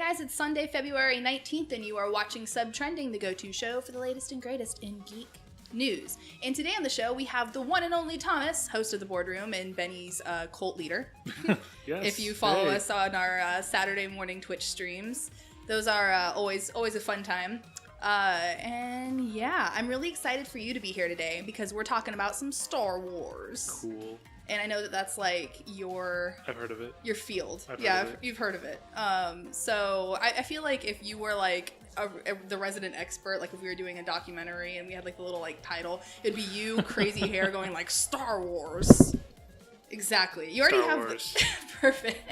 guys, it's Sunday, February 19th, and you are watching Subtrending, the go-to show for the latest and greatest in geek news. And today on the show, we have the one and only Thomas, host of The Boardroom and Benny's cult leader. Yes. If you follow us on our Saturday morning Twitch streams. Those are always a fun time. And yeah, I'm really excited for you to be here today because we're talking about some Star Wars. Cool. And I know that that's like I've heard of it. Your field. I've heard of it. You've heard of it. So I feel like if you were like the resident expert, like if we were doing a documentary and we had like the little like title, it'd be you, crazy hair, going like Star Wars. Exactly. You already Star have Wars. Perfect.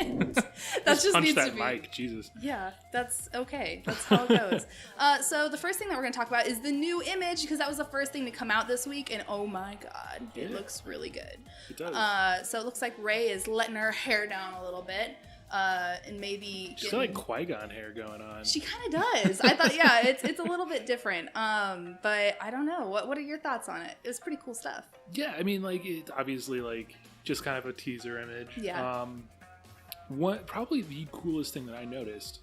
That just punch needs that to be. mic, Jesus. Yeah, that's okay. That's how it goes. So the first thing that we're going to talk about is the new image, because that was the first thing to come out this week, and oh my god, it looks really good. It does. So it looks like Rey is letting her hair down a little bit, and maybe She's got like Qui-Gon hair going on. She kind of does. I thought, yeah, it's a little bit different. But I don't know. What are your thoughts on it? It was pretty cool stuff. Yeah, I mean, like, it obviously, like, just kind of a teaser image. Yeah. Probably the coolest thing that I noticed,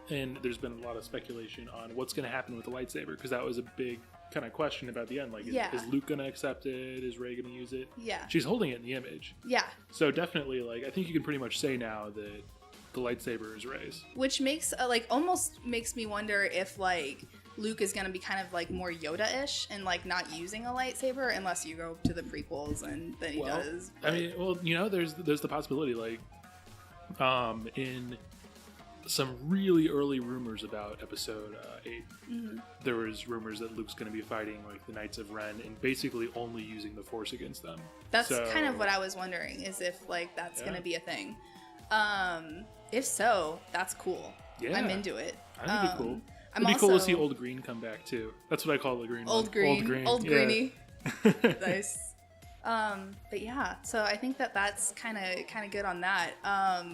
and there's been a lot of speculation on what's going to happen with the lightsaber, because that was a big kind of question about the end. Like, is Luke going to accept it? Is Rey going to use it? Yeah. She's holding it in the image. Yeah. So definitely, like, I think you can pretty much say now that the lightsaber is Rey's. Which makes, almost makes me wonder if, like, Luke is going to be kind of, like, more Yoda-ish and, like, not using a lightsaber unless you go to the prequels and then he does. But... I mean, well, you know, there's the possibility, like, in some really early rumors about episode 8, there was rumors that Luke's going to be fighting, like, the Knights of Ren and basically only using the Force against them. That's kind of what I was wondering, is if, like, that's going to be a thing. If so, that's cool. Yeah. I'm into it. I think it'd be cool. It'd be cool to see Old Green come back, too. That's what I call the green one. Old Green. Old Greenie. Nice. But yeah, so I think that's kind of good on that.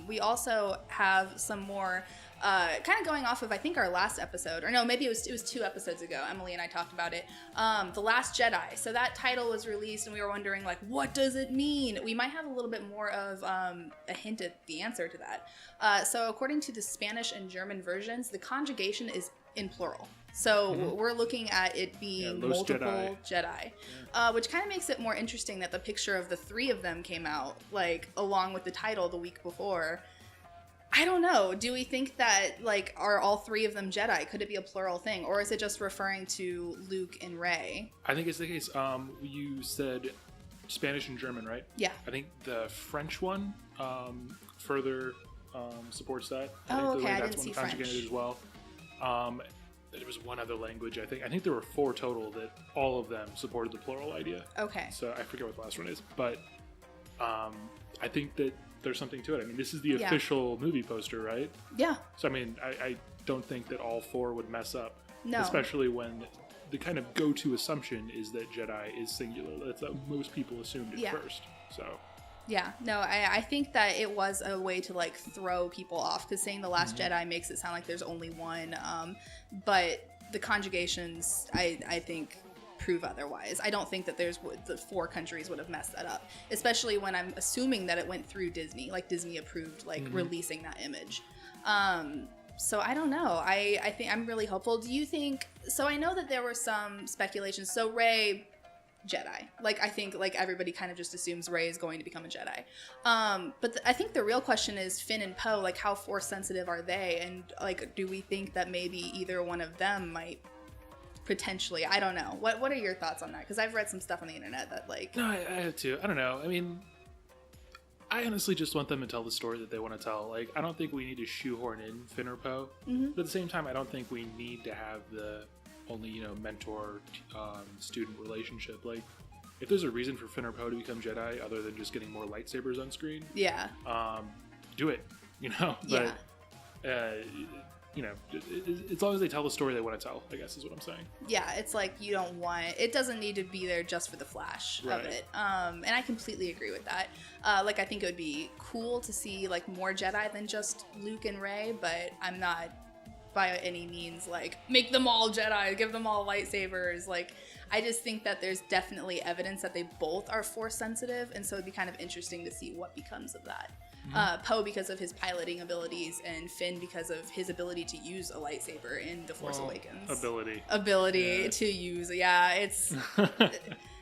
We also have some more, kind of going off of, I think, our last episode, or no, maybe it was 2 episodes ago. Emily and I talked about it. The Last Jedi. So that title was released, and we were wondering, like, what does it mean? We might have a little bit more of a hint at the answer to that. So according to the Spanish and German versions, the conjugation is in plural. So we're looking at it being multiple Jedi, which kind of makes it more interesting that the picture of the 3 of them came out, like, along with the title the week before. I don't know. Do we think that, like, are all 3 of them Jedi? Could it be a plural thing? Or is it just referring to Luke and Rey? I think it's the case. You said Spanish and German, right? Yeah. I think the French one further supports that. I didn't see French. Conjugated as well. There was one other language, I think. I think there were 4 total that all of them supported the plural idea. Okay. So I forget what the last one is. But I think that there's something to it. I mean, this is the official movie poster, right? Yeah. So, I mean, I don't think that all 4 would mess up. No. Especially when the kind of go-to assumption is that Jedi is singular. That's what most people assumed at first. So... Yeah, no, I think that it was a way to, like, throw people off, because saying The Last Jedi makes it sound like there's only one, but the conjugations, I think, prove otherwise. I don't think that the 4 countries would have messed that up, especially when I'm assuming that it went through Disney, like, Disney approved, like, releasing that image. So I don't know. I think I'm really hopeful. Do you think, so I know that there were some speculations, so Rey... Jedi. Like, I think, like, everybody kind of just assumes Rey is going to become a Jedi. But I think the real question is Finn and Poe, like, how force sensitive are they? And, like, do we think that maybe either one of them might potentially, I don't know. What are your thoughts on that? Because I've read some stuff on the internet that, like... No, I have too. I don't know. I mean, I honestly just want them to tell the story that they want to tell. Like, I don't think we need to shoehorn in Finn or Poe. But at the same time, I don't think we need to have the... only, you know, mentor-student relationship. Like, if there's a reason for Finn or Poe to become Jedi other than just getting more lightsabers on screen, do it, you know? But, you know, as long as they tell the story they want to tell, I guess is what I'm saying. Yeah, it's like you don't want... It doesn't need to be there just for the flash of it. And I completely agree with that. Like, I think it would be cool to see, like, more Jedi than just Luke and Rey, but I'm not... by any means, like, make them all Jedi, give them all lightsabers. Like, I just think that there's definitely evidence that they both are force sensitive, and so it'd be kind of interesting to see what becomes of that. Poe because of his piloting abilities, and Finn because of his ability to use a lightsaber in The Force Awakens. Ability to use, it's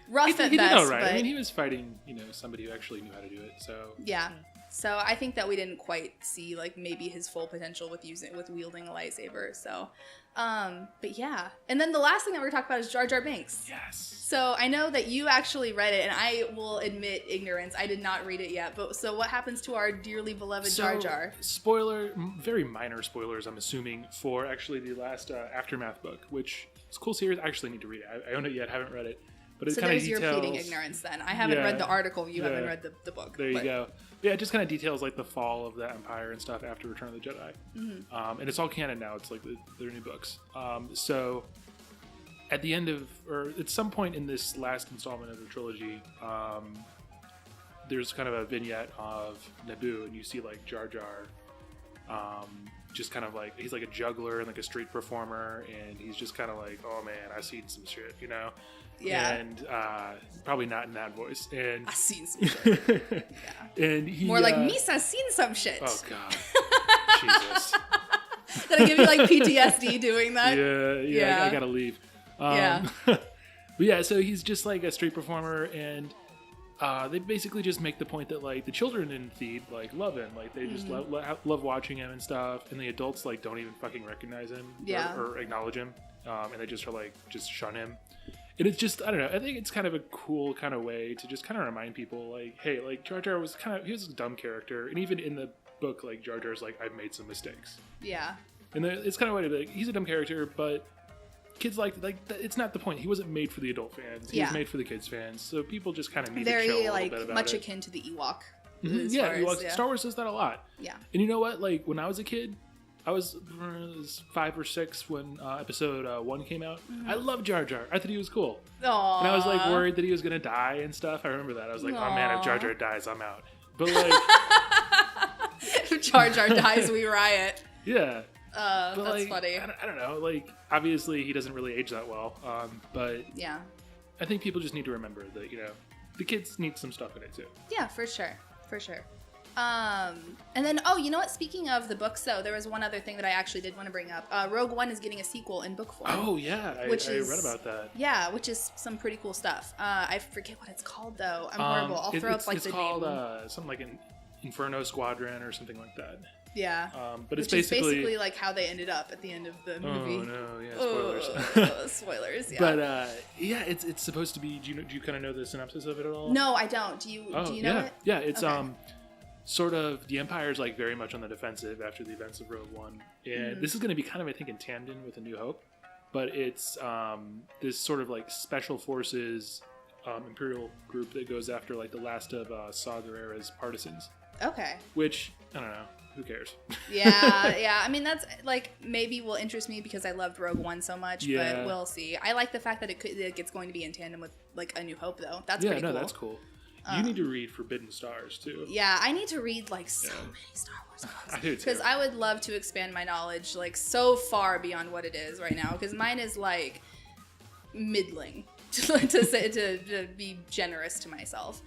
rough at best. Did all right. But I mean, he was fighting, somebody who actually knew how to do it. So yeah. So I think that we didn't quite see like maybe his full potential with wielding a lightsaber. So, but yeah. And then the last thing that we're talking about is Jar Jar Binks. Yes. So I know that you actually read it, and I will admit ignorance. I did not read it yet. But so what happens to our dearly beloved Jar Jar? Spoiler, very minor spoilers, I'm assuming, for actually the last Aftermath book, which is a cool series. I actually need to read it. I own it yet, haven't read it. But it so kind of there's details... your pleading ignorance then. I haven't read the article. You haven't read the book. There you go. Yeah, it just kind of details like the fall of the Empire and stuff after Return of the Jedi. Mm-hmm. And it's all canon now. It's like their new books. So at the end of, or at some point in this last installment of the trilogy, there's kind of a vignette of Naboo, and you see like Jar Jar just kind of like, he's like a juggler and like a street performer, and he's just kind of like, oh man, I've seen some shit, Yeah. And probably not in that voice. And I've seen some shit. Yeah. And he more like Misa's seen some shit. Oh god. Jesus. Did I give you like PTSD doing that? Yeah. I gotta leave. Yeah. But yeah, so he's just like a street performer, and they basically just make the point that like the children in Theed like love him, like they just love watching him and stuff, and the adults like don't even fucking recognize him or acknowledge him, and they just are like just shun him. And it's just, I don't know, I think it's kind of a cool kind of way to just kind of remind people like, hey, like Jar Jar was he was a dumb character, and even in the book like Jar Jar's like, I've made some mistakes. Yeah. And it's kind of a way to be like, he's a dumb character, but kids like it's not the point. He wasn't made for the adult fans. He was made for the kids fans. So people just kind of need to chill a little bit about it. Very much akin to the Ewok. Mm-hmm. Yeah, Ewoks. Star Wars does that a lot. Yeah. And you know what? Like when I was a kid, I was 5 or 6 when episode 1 came out. Mm-hmm. I loved Jar Jar. I thought he was cool. Aww. And I was like worried that he was gonna die and stuff. I remember that. I was like, oh man, if Jar Jar dies, I'm out. But like, if Jar Jar dies, we riot. Yeah. But that's like, funny. I don't know. Like, obviously, he doesn't really age that well. But yeah, I think people just need to remember that the kids need some stuff in it too. Yeah, for sure. And then, you know what? Speaking of the books, though, there was one other thing that I actually did want to bring up. Rogue One is getting a sequel in book form. Oh yeah, I read about that. Yeah, which is some pretty cool stuff. I forget what it's called though. I'm horrible. I'll throw up like it's the called, name. Something like an Inferno Squadron or something like that. Yeah. But it's basically like how they ended up at the end of the movie. Oh no, yeah, spoilers. Spoilers, yeah. But yeah, it's supposed to be. Do you kind of know the synopsis of it at all? No, I don't. Do you know it? Yeah, it's sort of the Empire's like very much on the defensive after the events of Rogue One, and this is going to be kind of, I think, in tandem with A New Hope, but it's this sort of like special forces Imperial group that goes after like the last of Saw Gerrera's partisans. Okay. Which I don't know. Who cares? Yeah. I mean, that's like maybe will interest me because I loved Rogue One so much, but we'll see. I like the fact that it's going to be in tandem with like A New Hope, though. That's pretty cool. That's cool. You need to read Forbidden Stars too. Yeah, I need to read like so many Star Wars books. I do too. Because I would love to expand my knowledge like so far beyond what it is right now. Because mine is like middling, to be generous to myself.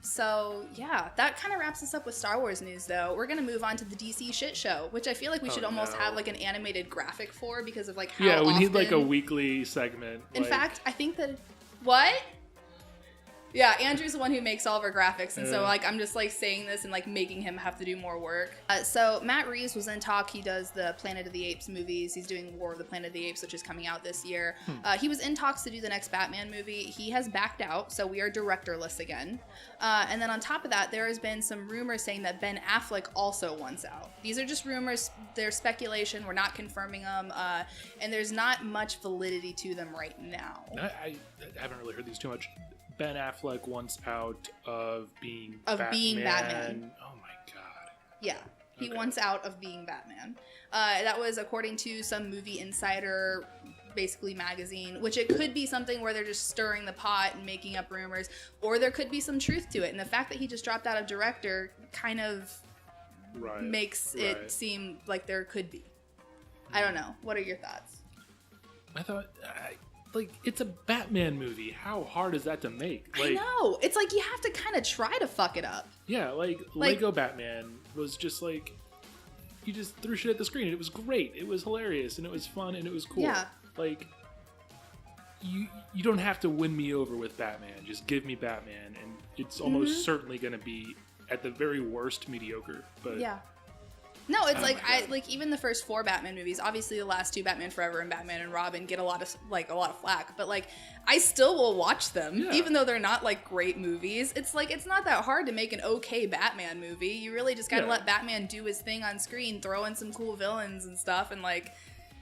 So yeah, that kind of wraps us up with Star Wars news though. We're gonna move on to the DC shit show, which I feel like we should almost have like an animated graphic for because of like how we need like a weekly segment. In fact, I think that what? Yeah, Andrew's the one who makes all of our graphics, and so like I'm just like saying this and like making him have to do more work. So Matt Reeves was in talk. He does the Planet of the Apes movies. He's doing War of the Planet of the Apes, which is coming out this year. He was in talks to do the next Batman movie. He has backed out, so we are directorless again. And then on top of that, there has been some rumors saying that Ben Affleck also wants out. These are just rumors. They're speculation. We're not confirming them, and there's not much validity to them right now. I haven't really heard these too much. Ben Affleck wants out of being Batman. Oh my god. Yeah, he wants out of being Batman. That was according to some Movie Insider, basically magazine, which it could be something where they're just stirring the pot and making up rumors, or there could be some truth to it. And the fact that he just dropped out of director kind of makes it seem like there could be. I don't know. What are your thoughts? I thought like, it's a Batman movie. How hard is that to make? Like, I know. It's like you have to kind of try to fuck it up. Yeah, like Lego Batman was just like, you just threw shit at the screen and it was great. It was hilarious and it was fun and it was cool. Yeah. Like, you don't have to win me over with Batman. Just give me Batman and it's almost certainly going to be at the very worst mediocre. But yeah. No, it's like even the first 4 Batman movies, obviously the last 2, Batman Forever and Batman and Robin, get a lot of flack, but like I still will watch them even though they're not like great movies. It's like it's not that hard to make an okay Batman movie. You really just got to let Batman do his thing on screen, throw in some cool villains and stuff, and like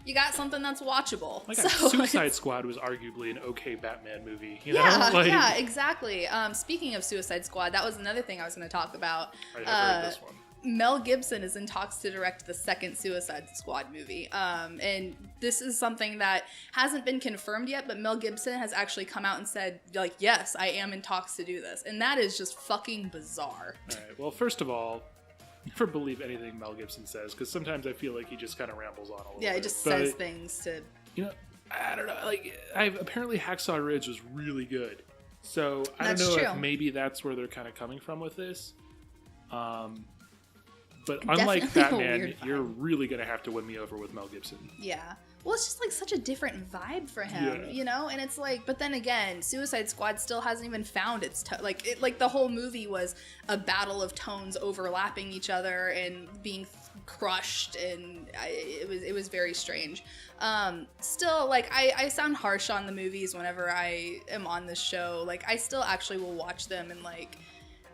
you got something that's watchable. Like Suicide Squad was arguably an okay Batman movie. You know? Yeah, exactly. Speaking of Suicide Squad, that was another thing I was going to talk about. I have heard this one. Mel Gibson is in talks to direct the second Suicide Squad movie. And this is something that hasn't been confirmed yet, but Mel Gibson has actually come out and said, like, yes, I am in talks to do this. And that is just fucking bizarre. All right. Well, first of all, never believe anything Mel Gibson says, because sometimes I feel like he just kind of rambles on a little bit. Yeah, he just says things to... You know, I don't know. Like, apparently Hacksaw Ridge was really good. So I don't know if maybe that's where they're kind of coming from with this. But unlike Batman, you're really going to have to win me over with Mel Gibson. Yeah. Well, it's just like such a different vibe for him, you know? And it's like, but then again, Suicide Squad still hasn't even found its tone. Like the whole movie was a battle of tones overlapping each other and being crushed, and it was very strange. Still, like, I sound harsh on the movies whenever I am on this show. Like, I still actually will watch them, and like,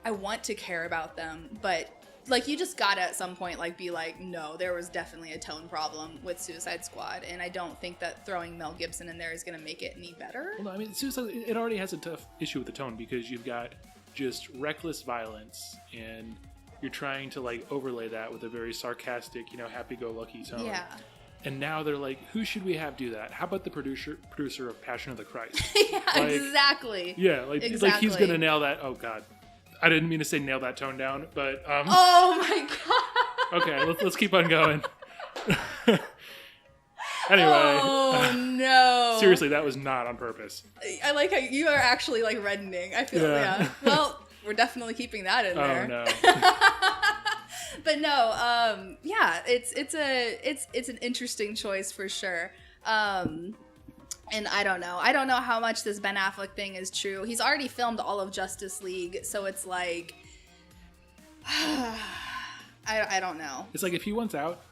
I want to care about them, but like, you just gotta at some point like be like, no, there was definitely a tone problem with Suicide Squad, and I don't think that throwing Mel Gibson in there is gonna make it any better. Well, no, I mean, Suicide, it already has a tough issue with the tone, because you've got just reckless violence, and you're trying to like overlay that with a very sarcastic, you know, happy-go-lucky tone. Yeah. And now they're like, who should we have do that? How about the producer of Passion of the Christ? Yeah, like, exactly. Yeah, like he's gonna nail that. Oh God. I didn't mean to say nail that tone down, but oh my God. Okay, let's keep on going. Anyway. Oh no. Seriously, that was not on purpose. I like how you are actually like reddening. I feel Well, we're definitely keeping that in there. Oh no. But no, it's an interesting choice for sure. And I don't know how much this Ben Affleck thing is true. He's already filmed all of Justice League, so it's like, I don't know. It's like, if he wants out,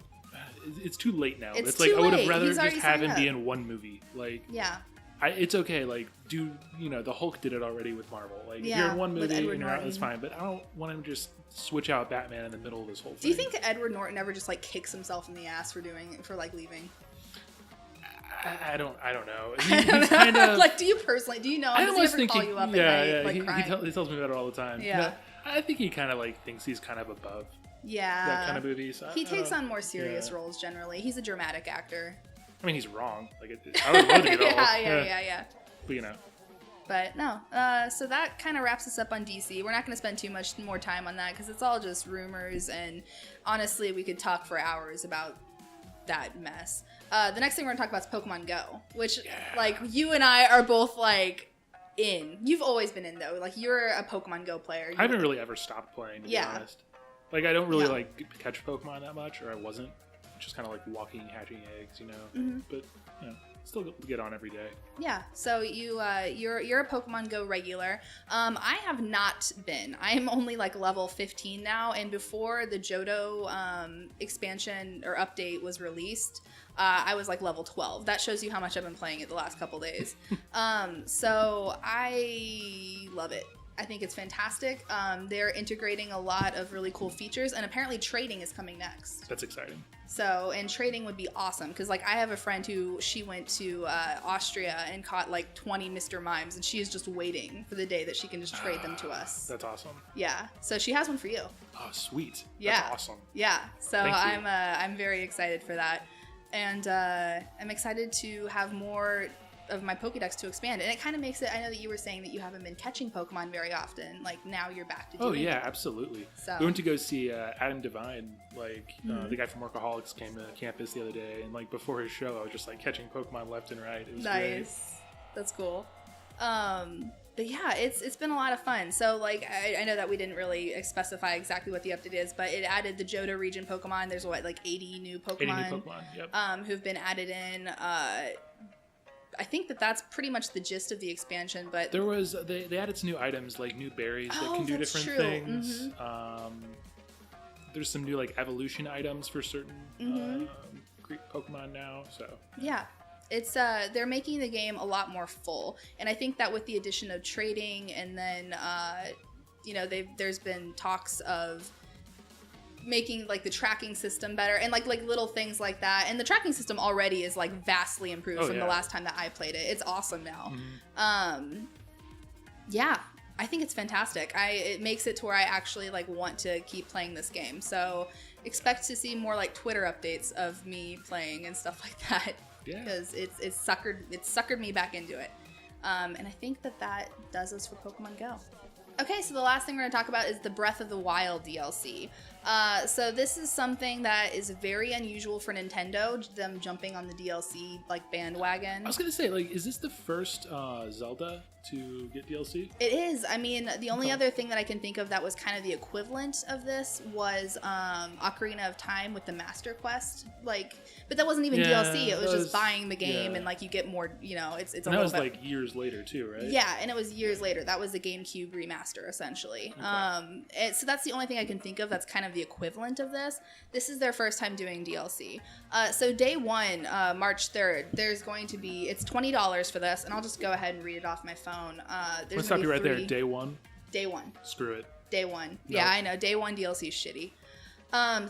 it's too late now. It's like, too I would have late. rather He's just have him already be in one movie. Like, yeah. It's okay. Like, the Hulk did it already with Marvel. Like, if you're in one movie and you're out, that's fine. But I don't want him to just switch out Batman in the middle of this whole thing. Do you think Edward Norton ever just like kicks himself in the ass for leaving? I don't know. He's kind of like, do you know? I Does almost he ever think call you up at night, crying? He tells me that all the time. Yeah. I think he kind of like thinks he's kind of above. Yeah. That kind of movie. So he takes on more serious roles generally. He's a dramatic actor. I mean, he's wrong. Like, I would love to get yeah. But you know. But no, so that kind of wraps us up on DC. We're not going to spend too much more time on that because it's all just rumors, and honestly, we could talk for hours about that mess. The next thing we're going to talk about is Pokemon Go, which, like, you and I are both, like, in. You've always been in, though. Like, you're a Pokemon Go player. I haven't really ever stopped playing, to be honest. Like, I don't really, like, catch Pokemon that much, or I wasn't. Just kind of, like, walking, hatching eggs, you know? Mm-hmm. But, you know, still get on every day. Yeah, so you're a Pokemon Go regular. I have not been. I am only like level 15 now, and before the Johto expansion or update was released, I was like level 12. That shows you how much I've been playing it the last couple days. So I love it. I think it's fantastic. They're integrating a lot of really cool features, and apparently trading is coming next. That's exciting. So, and trading would be awesome, because like I have a friend she went to Austria and caught like 20 Mr. Mimes, and she is just waiting for the day that she can just trade them to us. That's awesome. Yeah, so she has one for you. Oh, sweet. Yeah. That's awesome. Yeah, so I'm very excited for that, and I'm excited to have more of my Pokédex to expand, and it kind of makes it. I know that you were saying that you haven't been catching Pokemon very often. Like, now you're back to doing it. Absolutely. So we went to go see Adam Devine, like the guy from Workaholics came to campus the other day, and like before his show, I was just like catching Pokemon left and right. It was nice. That's cool. But yeah, it's been a lot of fun. So like I know that we didn't really specify exactly what the update is, but it added the Johto region Pokemon. There's what, like 80 new Pokemon, 80 new Pokemon, yep. Who've been added in. I think that's pretty much the gist of the expansion. But there was they added some new items like new berries that can do different things. There's some new like evolution items for certain Pokemon now. So yeah. It's they're making the game a lot more full, and I think that with the addition of trading, and then there's been talks of making like the tracking system better, and like little things like that. And the tracking system already is like vastly improved from the last time that I played it. It's awesome now. Yeah, I think it's fantastic. It makes it to where I actually like want to keep playing this game. So expect to see more like Twitter updates of me playing and stuff like that. Yeah. Because it's suckered me back into it. And I think that does us for Pokemon Go. Okay, so the last thing we're going to talk about is the Breath of the Wild DLC. So this is something that is very unusual for Nintendo, them jumping on the DLC like bandwagon. I was going to say, like, is this the first Zelda to get DLC? It is. I mean, the only other thing that I can think of that was kind of the equivalent of this was Ocarina of Time with the Master Quest. Like, but that wasn't even DLC. It was just buying the game and like you get more. It's a little bit. That was like years later too, right? Yeah, and it was years later. That was the GameCube remaster essentially. Okay. So that's the only thing I can think of that's kind of the equivalent of this. This is their first time doing DLC. So day one, March 3rd, there's going to be, it's $20 for this, and I'll just go ahead and read it off my phone. Let's stop you right there. Day one. Day one. Screw it. Day one. Nope. Yeah, I know. Day one DLC is shitty.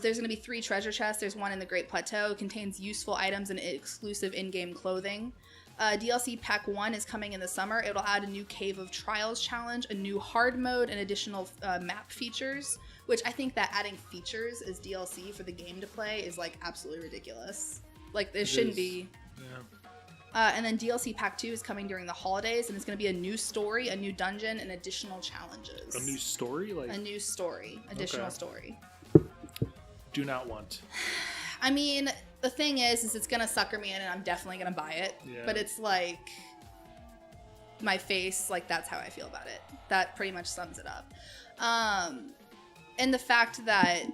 There's going to be 3 treasure chests. There's one in the Great Plateau. It contains useful items and exclusive in-game clothing. DLC Pack 1 is coming in the summer. It'll add a new Cave of Trials challenge, a new hard mode, and additional map features, which I think that adding features as DLC for the game to play is like absolutely ridiculous. Like this shouldn't be. Yeah. And then DLC Pack 2 is coming during the holidays, and it's going to be a new story, a new dungeon, and additional challenges. A new story? Like... A new story. Additional story. Do not want. I mean, the thing is it's going to sucker me in, and I'm definitely going to buy it. Yeah. But it's like my face, like that's how I feel about it. That pretty much sums it up. And the fact that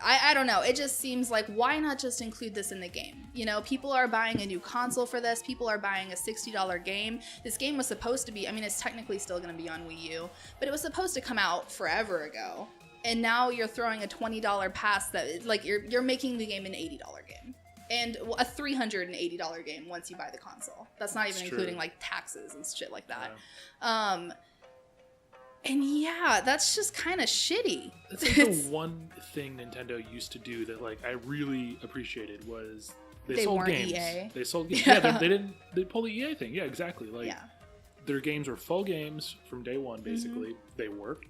I don't know, it just seems like why not just include this in the game? People are buying a new console for this. People are buying a $60 game. This game was supposed to be, I mean, it's technically still going to be on Wii U, but it was supposed to come out forever ago. And now you're throwing a $20 pass that, like, you're making the game an $80 game. And a $380 game once you buy the console. That's not even including, like, taxes and shit like that. Yeah. And yeah, that's just kind of shitty. That's like the one thing Nintendo used to do that, like, I really appreciated was they sold games. EA. They sold games. Yeah, they pulled the EA thing. Yeah, exactly. Like, their games were full games from day one, basically. Mm-hmm. They worked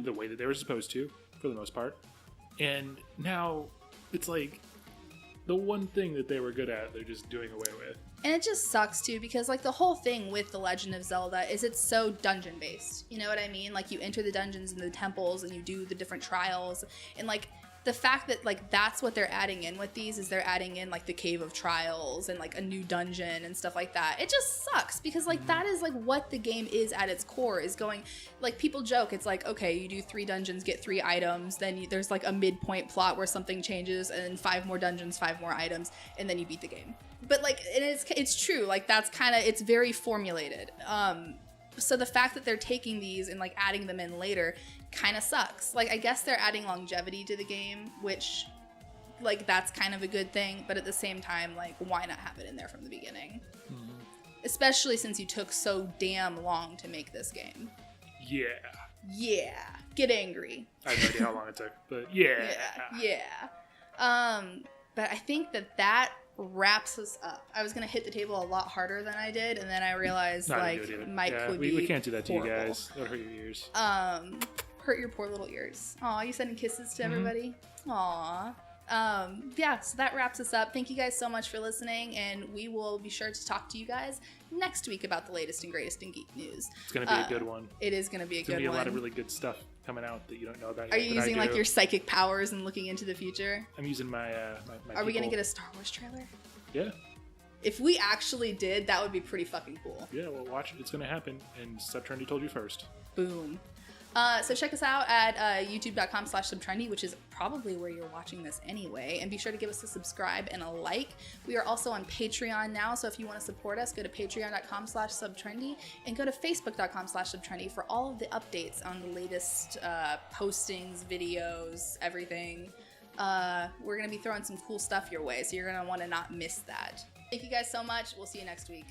the way that they were supposed to, for the most part. And now it's like the one thing that they were good at, they're just doing away with. And it just sucks too, because like the whole thing with The Legend of Zelda is it's so dungeon based. You know what I mean? Like you enter the dungeons and the temples and you do the different trials, and like the fact that like that's what they're adding in with these is they're adding in like the Cave of Trials and like a new dungeon and stuff like that. It just sucks because like that is like what the game is at its core, is going, like people joke, it's like, okay, you do 3 dungeons, get 3 items, then there's like a midpoint plot where something changes, and 5 more dungeons, 5 more items, and then you beat the game. But like, and it's true, like that's kind of, it's very formulated. So the fact that they're taking these and like adding them in later kind of sucks. Like I guess they're adding longevity to the game, which like that's kind of a good thing, but at the same time, like why not have it in there from the beginning? Mm-hmm. Especially since you took so damn long to make this game. Yeah. Get angry. I have no idea how long it took, but yeah. But I think that wraps us up. I was gonna hit the table a lot harder than I did, and then I realized Mike would be we can't do that to horrible. You guys. That'll hurt your ears. Hurt your poor little ears. Aw, you sending kisses to everybody? Aw. Yeah, so that wraps us up. Thank you guys so much for listening, and we will be sure to talk to you guys next week about the latest and greatest in geek news. It's gonna be a good one. It is gonna be a good one. There's gonna be a lot of really good stuff coming out that you don't know about yet. Are you using like your psychic powers and looking into the future? I'm using my Are we gonna get a Star Wars trailer? Yeah. If we actually did, that would be pretty fucking cool. Yeah, well, watch it. It's going to happen. And Subtrendy told you first. Boom. So check us out at youtube.com/subtrendy, which is probably where you're watching this anyway. And be sure to give us a subscribe and a like. We are also on Patreon now, so if you want to support us, go to patreon.com/subtrendy and go to facebook.com/subtrendy for all of the updates on the latest postings, videos, everything. We're going to be throwing some cool stuff your way, so you're going to want to not miss that. Thank you guys so much. We'll see you next week.